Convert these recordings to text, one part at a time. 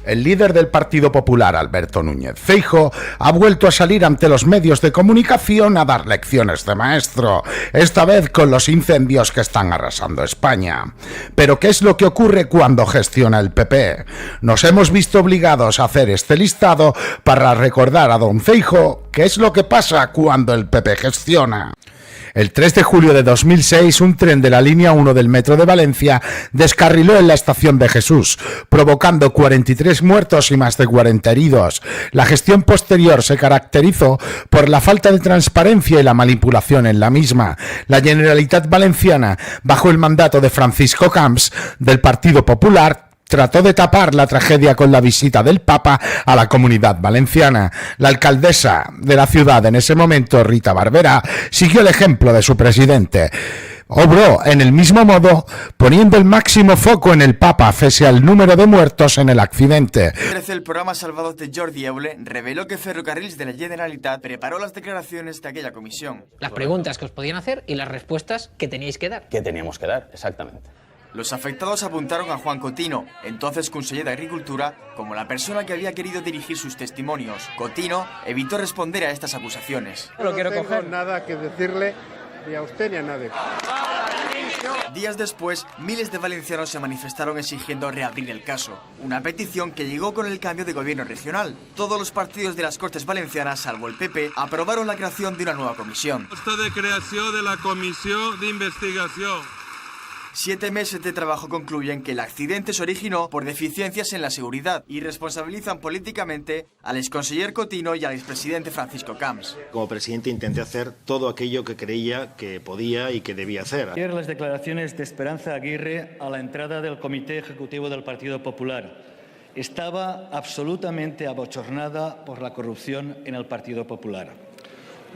El líder del Partido Popular, Alberto Núñez Feijóo, ha vuelto a salir ante los medios de comunicación a dar lecciones de maestro, esta vez con los incendios que están arrasando España. Pero ¿qué es lo que ocurre cuando gestiona el PP? Nos hemos visto obligados a hacer este listado para recordar a don Feijóo qué es lo que pasa cuando el PP gestiona. El 3 de julio de 2006, un tren de la línea 1 del Metro de Valencia descarriló en la estación de Jesús, provocando 43 muertos y más de 40 heridos. La gestión posterior se caracterizó por la falta de transparencia y la manipulación en la misma. La Generalitat Valenciana, bajo el mandato de Francisco Camps, del Partido Popular, trató de tapar la tragedia con la visita del Papa a la Comunidad Valenciana. La alcaldesa de la ciudad en ese momento, Rita Barberá, siguió el ejemplo de su presidente. Obró en el mismo modo, poniendo el máximo foco en el Papa, pese al número de muertos en el accidente. El programa Salvados de Jordi Eule reveló que Ferrocarrils de la Generalitat preparó las declaraciones de aquella comisión. Las preguntas que os podían hacer y las respuestas que teníais que dar. Que teníamos que dar, exactamente. Los afectados apuntaron a Juan Cotino, entonces conseller de Agricultura, como la persona que había querido dirigir sus testimonios. Cotino evitó responder a estas acusaciones. No tengo nada que decirle ni a usted ni a nadie. Días después, miles de valencianos se manifestaron exigiendo reabrir el caso. Una petición que llegó con el cambio de gobierno regional. Todos los partidos de las Cortes Valencianas, salvo el PP, aprobaron la creación de una nueva comisión. De creació de la Comissió d'Investigació. 7 meses de trabajo concluyen que el accidente se originó por deficiencias en la seguridad y responsabilizan políticamente al exconseller Cotino y al expresidente Francisco Camps. Como presidente intenté hacer todo aquello que creía que podía y que debía hacer. Ayer las declaraciones de Esperanza Aguirre a la entrada del Comité Ejecutivo del Partido Popular. Estaba absolutamente abochornada por la corrupción en el Partido Popular.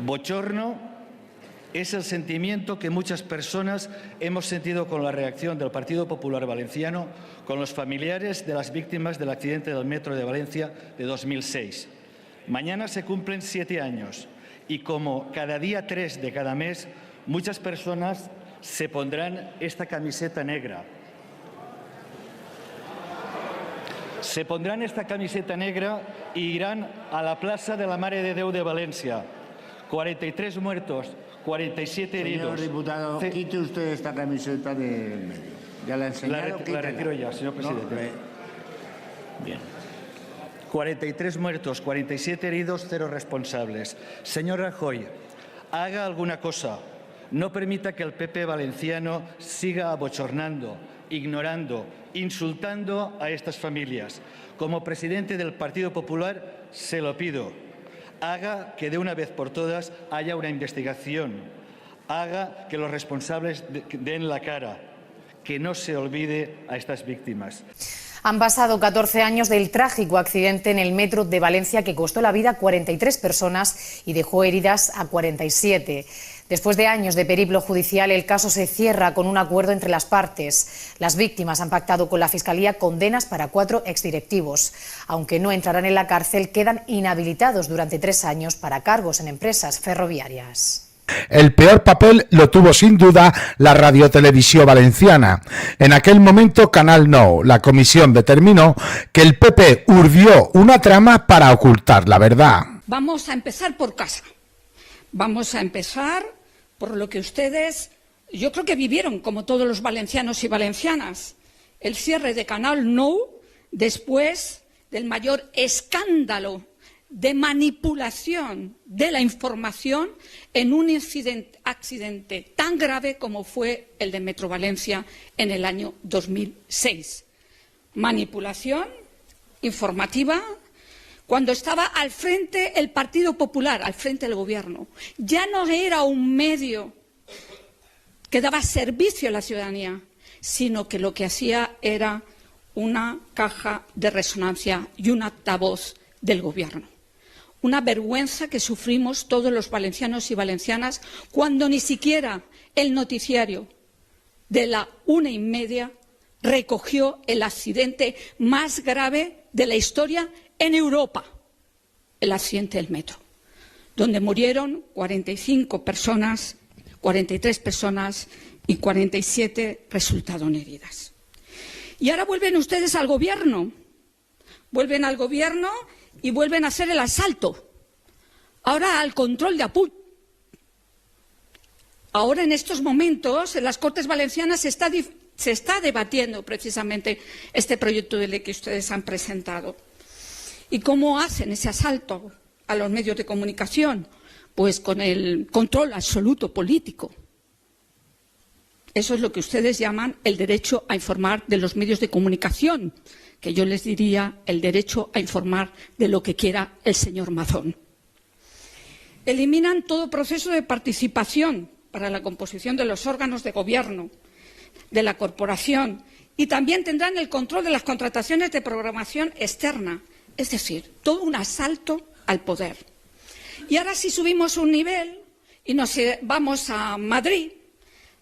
Bochorno es el sentimiento que muchas personas hemos sentido con la reacción del Partido Popular Valenciano con los familiares de las víctimas del accidente del Metro de Valencia de 2006. Mañana se cumplen 7 años y como cada día 3 de cada mes, muchas personas se pondrán esta camiseta negra. Se pondrán esta camiseta negra y irán a la Plaza de la Mare de Déu de Valencia. 43 muertos, 47 heridos. Señor diputado, quite usted esta camiseta de medio. Ya la he enseñado. La retiro ya, señor presidente. Bien. 43 muertos, 47 heridos, 0 responsables. Señor Rajoy, haga alguna cosa. No permita que el PP valenciano siga abochornando, ignorando, insultando a estas familias. Como presidente del Partido Popular, se lo pido. Haga que de una vez por todas haya una investigación. Haga que los responsables den la cara. Que no se olvide a estas víctimas. Han pasado 14 años del trágico accidente en el metro de Valencia que costó la vida a 43 personas y dejó heridas a 47. Después de años de periplo judicial, el caso se cierra con un acuerdo entre las partes. Las víctimas han pactado con la Fiscalía condenas para 4 exdirectivos. Aunque no entrarán en la cárcel, quedan inhabilitados durante 3 años para cargos en empresas ferroviarias. El peor papel lo tuvo sin duda la Radiotelevisión Valenciana. En aquel momento Canal Nou, la comisión determinó que el PP urdió una trama para ocultar la verdad. Vamos a empezar por casa. Vamos a empezar por lo que ustedes, yo creo que vivieron, como todos los valencianos y valencianas, el cierre de Canal Nou después del mayor escándalo de manipulación de la información en un accidente tan grave como fue el de Metro Valencia en el año 2006. Manipulación informativa cuando estaba al frente el Partido Popular, al frente del gobierno. Ya no era un medio que daba servicio a la ciudadanía, sino que lo que hacía era una caja de resonancia y un altavoz del gobierno. Una vergüenza que sufrimos todos los valencianos y valencianas cuando ni siquiera el noticiario de la 1:30 recogió el accidente más grave de la historia en Europa, el accidente del metro, donde murieron 45 personas, 43 personas y 47 resultaron heridas. Y ahora vuelven ustedes al gobierno vuelven al gobierno y vuelven a hacer el asalto. Ahora al control de APUT. Ahora en estos momentos en las Cortes Valencianas se está debatiendo precisamente este proyecto de ley que ustedes han presentado. ¿Y cómo hacen ese asalto a los medios de comunicación? Pues con el control absoluto político. Eso es lo que ustedes llaman el derecho a informar de los medios de comunicación, que yo les diría el derecho a informar de lo que quiera el señor Mazón. Eliminan todo proceso de participación para la composición de los órganos de gobierno, de la corporación, y también tendrán el control de las contrataciones de programación externa, es decir, todo un asalto al poder. Y ahora si subimos un nivel y nos vamos a Madrid,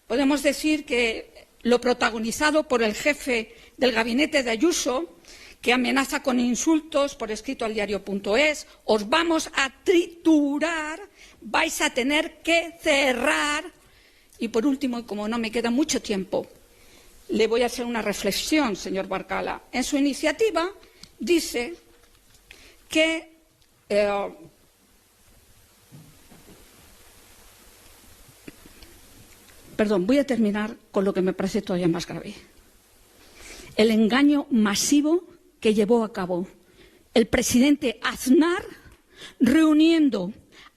podemos decir que lo protagonizado por el jefe del gabinete de Ayuso, que amenaza con insultos por escrito al diario.es, os vamos a triturar, vais a tener que cerrar. Y por último, y como no me queda mucho tiempo, le voy a hacer una reflexión, señor Barcala. En su iniciativa dice que voy a terminar con lo que me parece todavía más grave. El engaño masivo que llevó a cabo el presidente Aznar reuniendo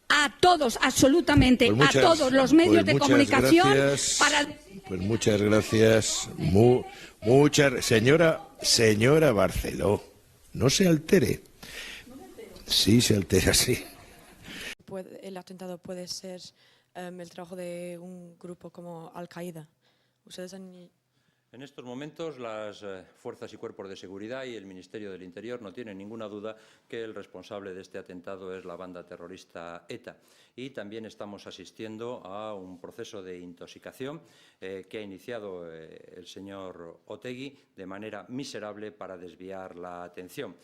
a todos, absolutamente a todos los medios de comunicación para... Pues muchas gracias. Señora Barceló, no se altere. Sí, se altera, sí. El atentado puede ser el trabajo de un grupo como Al-Qaeda. ¿Ustedes han... En estos momentos las fuerzas y cuerpos de seguridad y el Ministerio del Interior no tienen ninguna duda que el responsable de este atentado es la banda terrorista ETA. Y también estamos asistiendo a un proceso de intoxicación que ha iniciado el señor Otegi de manera miserable para desviar la atención.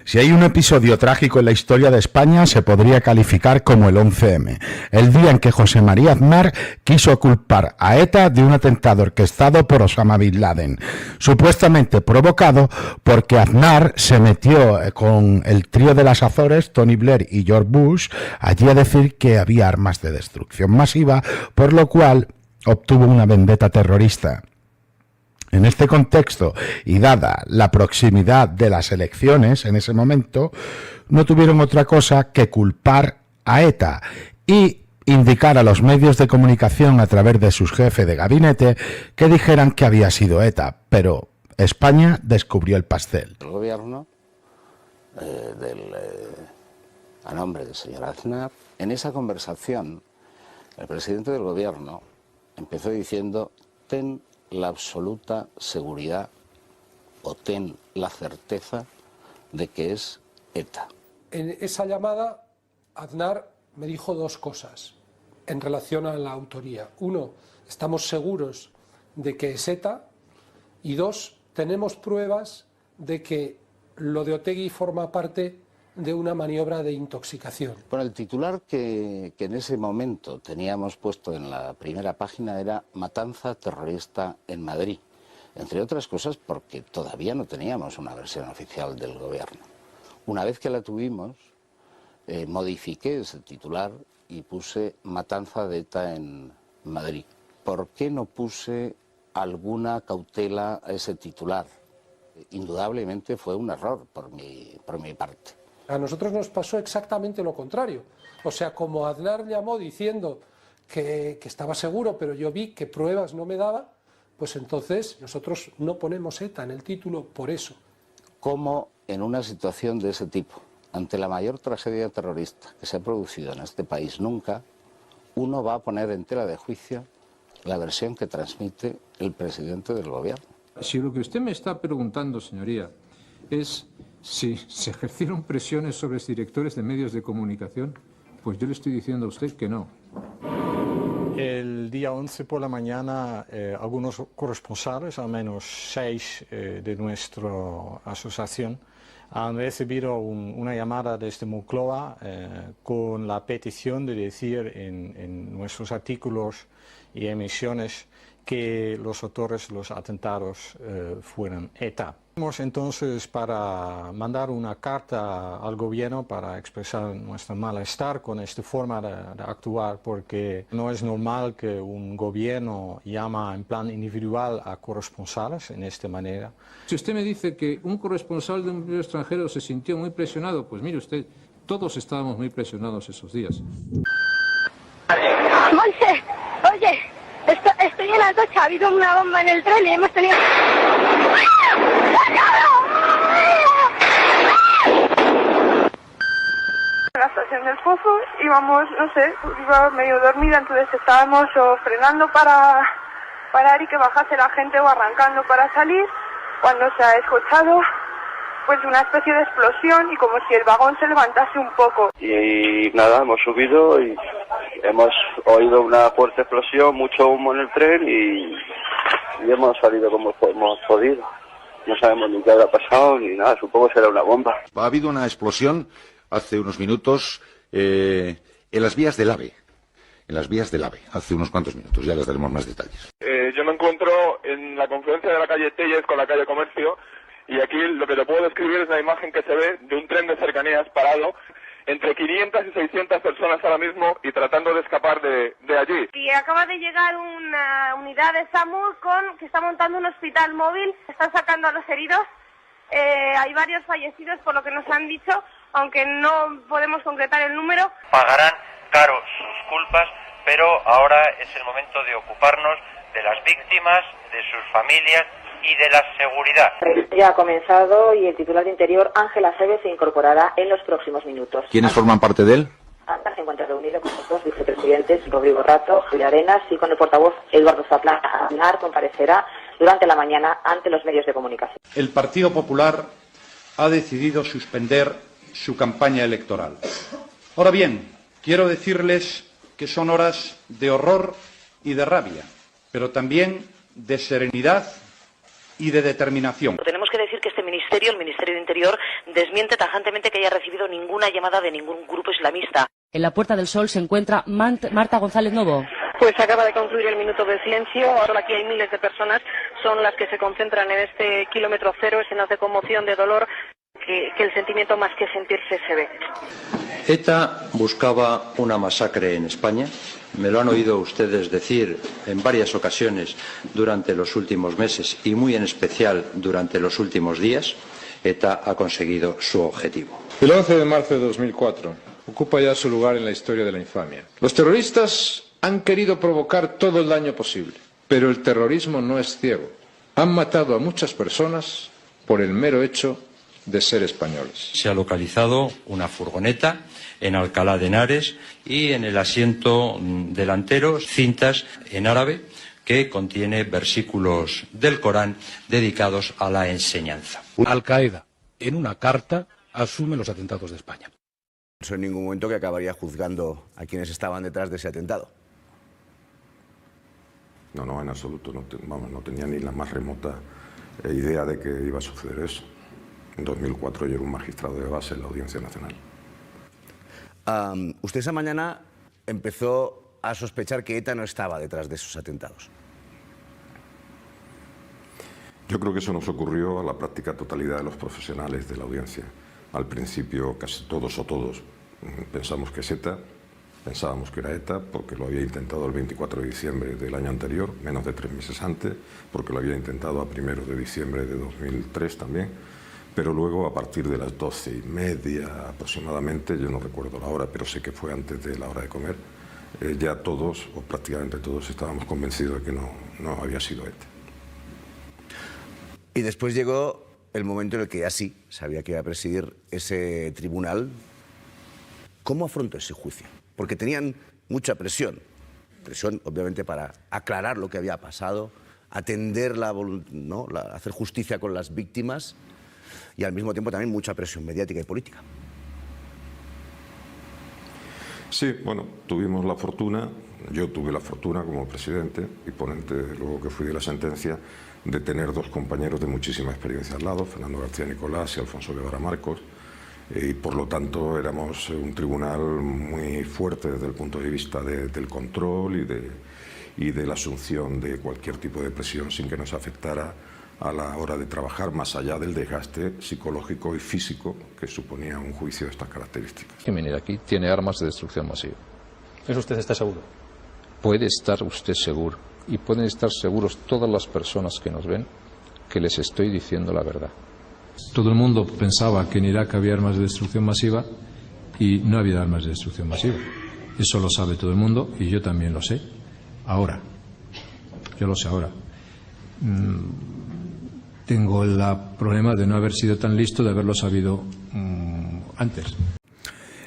Si hay un episodio trágico en la historia de España, se podría calificar como el 11M, el día en que José María Aznar quiso culpar a ETA de un atentado orquestado por Osama Bin Laden, supuestamente provocado porque Aznar se metió con el trío de las Azores, Tony Blair y George Bush, allí a decir que había armas de destrucción masiva, por lo cual obtuvo una vendetta terrorista. En este contexto, y dada la proximidad de las elecciones en ese momento, no tuvieron otra cosa que culpar a ETA y indicar a los medios de comunicación a través de sus jefes de gabinete que dijeran que había sido ETA, pero España descubrió el pastel. El gobierno, a nombre del señor Aznar, en esa conversación, el presidente del gobierno empezó diciendo: ten la absoluta seguridad o ten la certeza de que es ETA. En esa llamada, Aznar me dijo dos cosas en relación a la autoría. Uno, estamos seguros de que es ETA, y dos, tenemos pruebas de que lo de Otegi forma parte de una maniobra de intoxicación. Bueno, el titular que en ese momento teníamos puesto en la primera página era Matanza terrorista en Madrid, entre otras cosas porque todavía no teníamos una versión oficial del gobierno. Una vez que la tuvimos, modifiqué ese titular y puse Matanza de ETA en Madrid. ¿Por qué no puse alguna cautela a ese titular? Indudablemente fue un error por mi parte. A nosotros nos pasó exactamente lo contrario. O sea, como Aznar llamó diciendo que estaba seguro, pero yo vi que pruebas no me daba, pues entonces nosotros no ponemos ETA en el título por eso. ¿Cómo en una situación de ese tipo, ante la mayor tragedia terrorista que se ha producido en este país nunca, uno va a poner en tela de juicio la versión que transmite el presidente del gobierno? Si lo que usted me está preguntando, señoría, es si se ejercieron presiones sobre los directores de medios de comunicación, pues yo le estoy diciendo a usted que no. El día 11 por la mañana, algunos corresponsales, al menos 6 de nuestra asociación, han recibido una llamada desde Moncloa con la petición de decir en nuestros artículos y emisiones que los autores de los atentados fueran ETA. Entonces, para mandar una carta al gobierno para expresar nuestro malestar con esta forma de actuar, porque no es normal que un gobierno llama en plan individual a corresponsales en esta manera. Si usted me dice que un corresponsal de un medio extranjero se sintió muy presionado, pues mire usted, todos estábamos muy presionados esos días. Monse, oye, estoy en Atocha, ha habido una bomba en el tren y hemos tenido... La estación del Pozo íbamos, no sé, iba medio dormida, entonces estábamos o frenando para parar y que bajase la gente o arrancando para salir, cuando se ha escuchado pues una especie de explosión y como si el vagón se levantase un poco. Y nada, hemos subido y hemos oído una fuerte explosión, mucho humo en el tren y hemos salido como hemos podido. No sabemos ni qué ha pasado ni nada, supongo que será una bomba. Ha habido una explosión hace unos minutos en las vías del AVE. En las vías del AVE, hace unos cuantos minutos, ya les daremos más detalles. Yo me encuentro en la confluencia de la calle Telles con la calle Comercio y aquí lo que te puedo describir es la imagen que se ve de un tren de cercanías parado entre 500 y 600 personas ahora mismo y tratando de escapar de allí. Y acaba de llegar una unidad de SAMUR que está montando un hospital móvil, están sacando a los heridos, hay varios fallecidos por lo que nos han dicho, aunque no podemos concretar el número. Pagarán caro sus culpas, pero ahora es el momento de ocuparnos de las víctimas, de sus familias y de la seguridad. Ya ha comenzado y el titular de Interior, Ángel Aceves, se incorporará en los próximos minutos. ¿Quiénes forman parte de él? Ángel se encuentra reunido con los dos vicepresidentes, Rodrigo Rato, Julio Arenas, y con el portavoz Eduardo Zaplana. Aznar comparecerá durante la mañana ante los medios de comunicación. El Partido Popular ha decidido suspender su campaña electoral. Ahora bien, quiero decirles que son horas de horror y de rabia, pero también de serenidad y de determinación. Tenemos que decir que este ministerio, el Ministerio de Interior, desmiente tajantemente que haya recibido ninguna llamada de ningún grupo islamista. En la Puerta del Sol se encuentra Marta González Novo. Pues acaba de concluir el minuto de silencio, ahora aquí hay miles de personas, son las que se concentran en este kilómetro cero, escenas de conmoción, de dolor, que el sentimiento más que sentirse se ve. ETA buscaba una masacre en España. Me lo han oído ustedes decir en varias ocasiones durante los últimos meses y muy en especial durante los últimos días. ETA ha conseguido su objetivo. El 11 de marzo de 2004 ocupa ya su lugar en la historia de la infamia. Los terroristas han querido provocar todo el daño posible, pero el terrorismo no es ciego. Han matado a muchas personas por el mero hecho de ser españoles. Se ha localizado una furgoneta en Alcalá de Henares y en el asiento delantero cintas en árabe que contiene versículos del Corán dedicados a la enseñanza. Al-Qaeda, en una carta, asume los atentados de España. En ningún momento que acabaría juzgando a quienes estaban detrás de ese atentado. No, en absoluto. No tenía ni la más remota idea de que iba a suceder eso. En 2004 yo era un magistrado de base en la Audiencia Nacional. Usted esa mañana empezó a sospechar que ETA no estaba detrás de esos atentados. Yo creo que eso nos ocurrió a la práctica totalidad de los profesionales de la audiencia. Al principio casi todos pensamos que es ETA, pensábamos que era ETA porque lo había intentado el 24 de diciembre del año anterior, menos de 3 meses antes, porque lo había intentado a 1 de diciembre de 2003 también. Pero luego, a partir de las 12:30 aproximadamente, yo no recuerdo la hora, pero sé que fue antes de la hora de comer, ya todos, o prácticamente todos, estábamos convencidos de que no había sido ETA. Y después llegó el momento en el que ya sí sabía que iba a presidir ese tribunal. ¿Cómo afrontó ese juicio? Porque tenían mucha presión. Presión, obviamente, para aclarar lo que había pasado, atender hacer justicia con las víctimas, y al mismo tiempo también mucha presión mediática y política. Sí, bueno, tuvimos la fortuna, yo tuve la fortuna como presidente y ponente, luego que fui de la sentencia, de tener 2 compañeros de muchísima experiencia al lado, Fernando García Nicolás y Alfonso Guevara Marcos, y por lo tanto éramos un tribunal muy fuerte desde el punto de vista del control y de la asunción de cualquier tipo de presión sin que nos afectara a la hora de trabajar, más allá del desgaste psicológico y físico que suponía un juicio de estas características. Que venir aquí tiene armas de destrucción masiva. ¿Eso usted está seguro? Puede estar usted seguro, y pueden estar seguros todas las personas que nos ven, que les estoy diciendo la verdad. Todo el mundo pensaba que en Irak había armas de destrucción masiva y no había armas de destrucción masiva. Eso lo sabe todo el mundo y yo también lo sé. Ahora. Yo lo sé ahora. Tengo el problema de no haber sido tan listo, de haberlo sabido antes.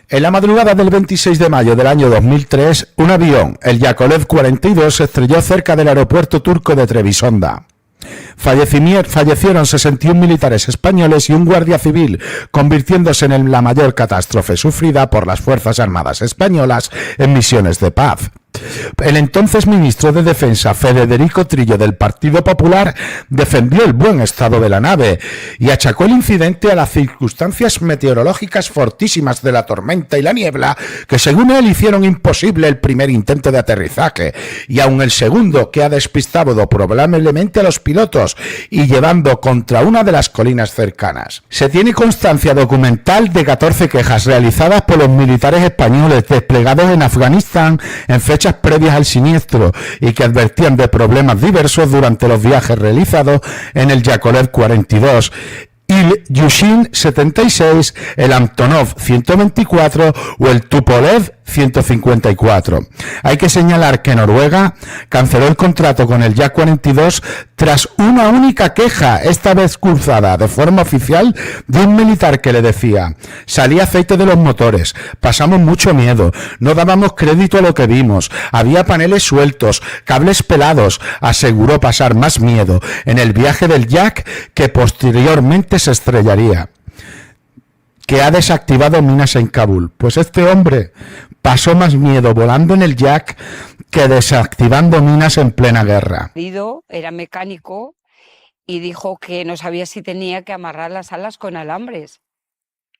En la madrugada del 26 de mayo del año 2003, un avión, el Yakolev 42, se estrelló cerca del aeropuerto turco de Trebisonda. Fallecieron 61 militares españoles y un guardia civil, convirtiéndose en la mayor catástrofe sufrida por las Fuerzas Armadas españolas en misiones de paz. El entonces ministro de Defensa, Federico Trillo, del Partido Popular, defendió el buen estado de la nave y achacó el incidente a las circunstancias meteorológicas fortísimas de la tormenta y la niebla, que según él hicieron imposible el primer intento de aterrizaje, y aun el segundo, que ha despistado probablemente a los pilotos y llevando contra una de las colinas cercanas. Se tiene constancia documental de 14 quejas realizadas por los militares españoles desplegados en Afganistán en fechas previas al siniestro y que advertían de problemas diversos durante los viajes realizados en el Yakolev 42, el Yushin 76, el Antonov 124 o el Tupolev 154. Hay que señalar que Noruega canceló el contrato con el Jak-42 tras una única queja, esta vez cruzada de forma oficial, de un militar que le decía: salía aceite de los motores, pasamos mucho miedo, no dábamos crédito a lo que vimos, había paneles sueltos, cables pelados, aseguró pasar más miedo en el viaje del Jak, que posteriormente se estrellaría. Que ha desactivado minas en Kabul. Pues este hombre pasó más miedo volando en el Jak que desactivando minas en plena guerra. Mi marido era mecánico y dijo que no sabía si tenía que amarrar las alas con alambres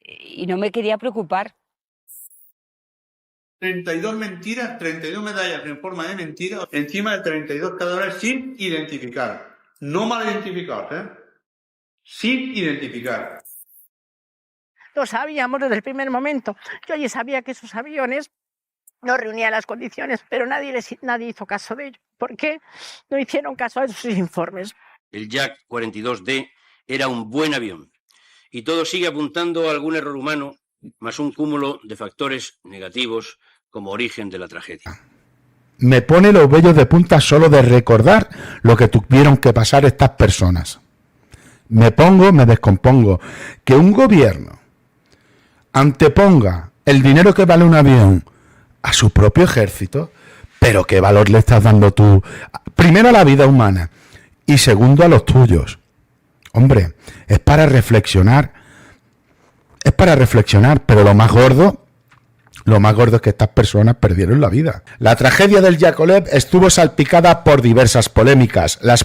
y no me quería preocupar. 32 mentiras, 32 medallas en forma de mentira, encima de 32 cadáveres sin identificar. No mal identificados, sin identificar. Lo sabíamos desde el primer momento. Yo ya sabía que esos aviones no reunían las condiciones, pero nadie hizo caso de ello. ¿Por qué no hicieron caso a esos informes? El Jak-42D era un buen avión y todo sigue apuntando a algún error humano, más un cúmulo de factores negativos como origen de la tragedia. Me pone los vellos de punta solo de recordar lo que tuvieron que pasar estas personas. Me descompongo. Que un gobierno anteponga el dinero que vale un avión a su propio ejército, pero ¿qué valor le estás dando tú? Primero a la vida humana y segundo a los tuyos. Hombre, es para reflexionar, pero lo más gordo es que estas personas perdieron la vida. La tragedia del Yakolev estuvo salpicada por diversas polémicas. La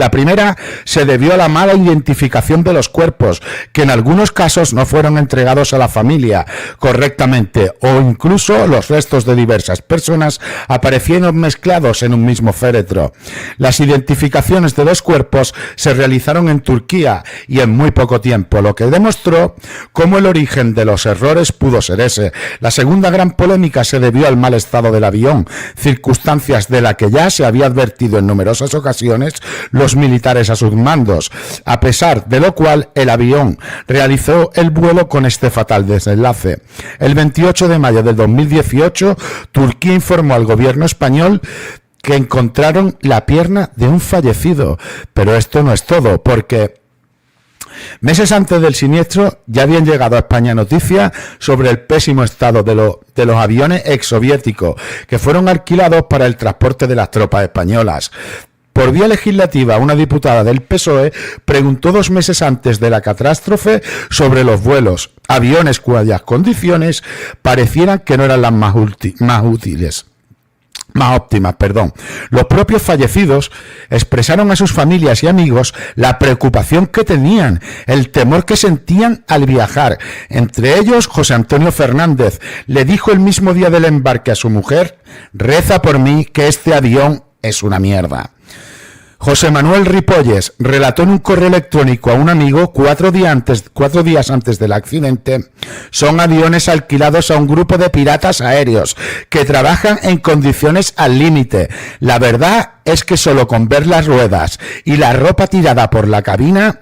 primera se debió a la mala identificación de los cuerpos, que en algunos casos no fueron entregados a la familia correctamente, o incluso los restos de diversas personas aparecieron mezclados en un mismo féretro. Las identificaciones de los cuerpos se realizaron en Turquía y en muy poco tiempo, lo que demostró cómo el origen de los errores pudo ser ese. La segunda gran polémica se debió al mal estado del avión, circunstancias de la que ya se había advertido en numerosas ocasiones los militares a sus mandos, a pesar de lo cual el avión realizó el vuelo con este fatal desenlace. El 28 de mayo del 2018, Turquía informó al gobierno español que encontraron la pierna de un fallecido, pero esto no es todo, porque meses antes del siniestro ya habían llegado a España noticias sobre el pésimo estado de los aviones exsoviéticos que fueron alquilados para el transporte de las tropas españolas. Por vía legislativa, una diputada del PSOE preguntó 2 meses antes de la catástrofe sobre los vuelos, aviones cuyas condiciones parecieran que no eran las más óptimas. Los propios fallecidos expresaron a sus familias y amigos la preocupación que tenían, el temor que sentían al viajar. Entre ellos, José Antonio Fernández le dijo el mismo día del embarque a su mujer: reza por mí que este avión es una mierda. José Manuel Ripolles relató en un correo electrónico a un amigo 4 días antes del accidente: son aviones alquilados a un grupo de piratas aéreos que trabajan en condiciones al límite. La verdad es que solo con ver las ruedas y la ropa tirada por la cabina